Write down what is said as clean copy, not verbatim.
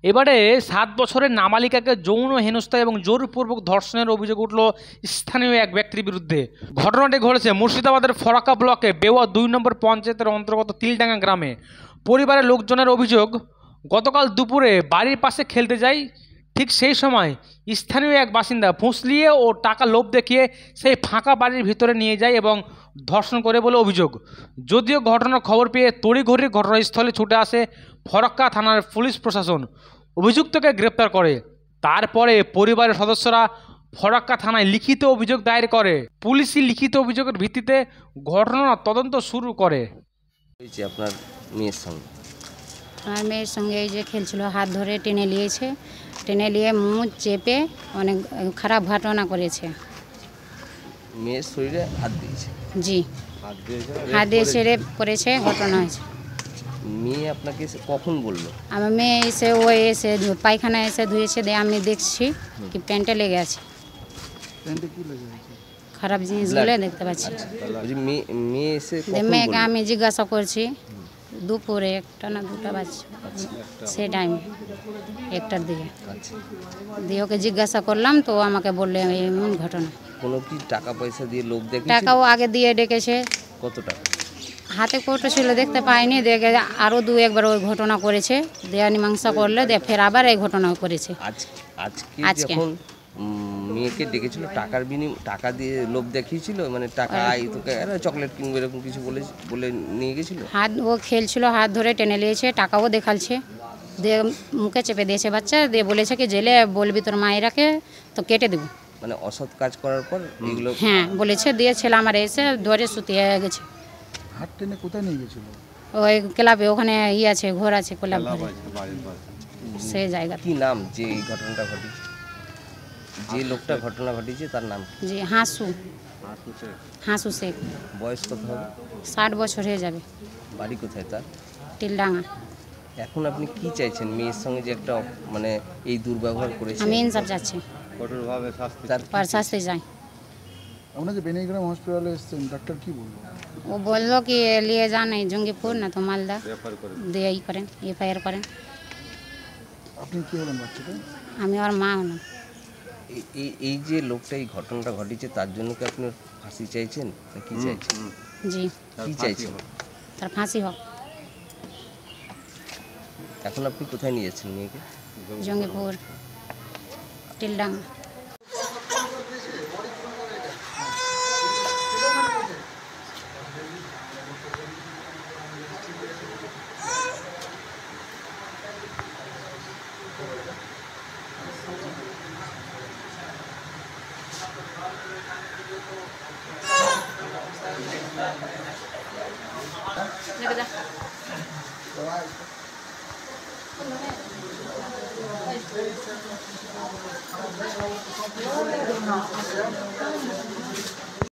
এবারে 7 বছরের নাবালিকাকে যৌন হেনস্থা এবং জোরপূর্বক ধর্ষণের অভিযোগ উঠল স্থানীয় এক ব্যক্তির বিরুদ্ধে। ঘটনাটি ঘটেছে মুর্শিদাবাদের ফরাক্কা ব্লকে বেওয়া 2 নম্বর পঞ্চায়েতের অন্তর্গত তিলডাঙ্গা গ্রামে। পরিবারের লোকজনের অভিযোগ, গতকাল দুপুরে বাড়ির পাশে খেলতে যায়, ঠিক সেই সময় স্থানীয় এক বাসিন্দা ফুঁসলিয়ে ও টাকা লোভ দেখিয়ে সেই ফাঁকা বাড়ির ভিতরে নিয়ে যায় এবং ধর্ষণ করে বলে অভিযোগ। যদিও ঘটনার খবর পেয়ে তড়িঘড়ি ঘটনাস্থলে ছুটে আসে ফরাক্কা থানার পুলিশ প্রশাসন, অভিযুক্তকে গ্রেপ্তার করে। তারপরে পরিবারের সদস্যরা ফরাক্কা থানায় লিখিত অভিযোগ দায়ের করে। পুলিশি লিখিত অভিযোগের ভিত্তিতে ঘটনার তদন্ত শুরু করে। আপনার মেয়ের সঙ্গে আমার মেয়ের সঙ্গে এই যে খেলছিল, হাত ধরে টেনে নিয়েছে, টেনে নিয়ে মুখ চেপে অনেক খারাপ ঘটনা করেছে। মেয়ের শরীরে হাত দিয়েছে? জি, হাত দিয়ে ছেড়ে পড়েছে, ঘটনা হয়েছে। মেয়ে আপনাকে কখন বললো? আমার মেয়ে এসে পায়খানা এসে ধুয়েছে, দিয়ে আমি দেখছি কি প্যান্টে লেগে আছে, খারাপ জিনিসগুলো দেখতে পাচ্ছি। মেয়ে এসে মেয়েকে আমি জিজ্ঞাসা করছি দুপুরে 1টা না 2টা বাজছে, সেই টাইমে 1টার দিকে দিয়ে ওকে জিজ্ঞাসা করলাম, তো আমাকে বললে এমন ঘটনা। কোনো কি টাকা পয়সা দিয়ে লোক দেখে? টাকাও আগে দিয়ে ডেকেছে। কত টাকা? হাতে কৌটো ছিল, দেখতে পাইনি, দেখে আরও 2-1বার ওই ঘটনা করেছে, দেয়া মীমাংসা করলে দিয়ে ফের আবার এই ঘটনা করেছে। আজকে যখন মেয়েকে ডেকেছিল টাকা দিয়ে লোভ দেখিয়েছিল, মানে টাকা তোকে চকলেট কিনবে এরকম কিছু বলে নিয়ে গেছিল? ও খেলছিল, হাত ধরে টেনে নিয়েছে, টাকাও দেখালছে, দিয়ে মুখে চেপে দিয়েছে বাচ্চা, দিয়ে বলেছে কি জেলে বলবি তোর মায়েরাকে তো কেটে দেবো। মানে অসৎ কাজ করার পর এগুলো? হ্যাঁ বলেছে, দিয়ে ছেলে আমার এসে ধরে শুতিয়ে গেছে। হাত টেনে কোথায় নিয়ে গেছিল? ওই ক্লাবে, ওখানে আছে, ঘর আছে ক্লাব, সেই জায়গা। কি নাম যে এই ঘটনাটা ঘটেছে? যে লোকটা ঘটনা ঘটিয়েছে তার নাম? জি, হাসু শেখ। বয়স কত হবে? 60 বছর হয়ে যাবে। বাড়ি কোথায় তার? তিলডাঙ্গা। এখন আপনি কি চাইছেন? মেয়ের সঙ্গে যে একটা মানে এই দুর্ব্যবহার করেছে, আমি ইনসাফ চাচ্ছি, কঠোরভাবে শাস্তি। তার শাস্তি চাই। আপনাকে বেনিগ্রাম হসপিটালে এসেছেন, ডাক্তার কি বললো? ও বললো কি নিয়ে যান এই জঙ্গিপুর না তো মালদা, দিয়ে করেন, এফআইআর করেন। আপনি কি হলেন বাচ্চাটা? আমি ওর মা হলাম। এই যে লোকটা এই ঘটনাটা ঘটিয়েছে তার জন্য কি আপনি ফাঁসি চাইছেন না কি চাইছেন? জি, কি চাইছেন? তার ফাঁসি হোক। এখন আপনি কোথায় নিয়ে যাচ্ছেন মেয়েকে? জঙ্গিপুর, তিলডাঙ্গা।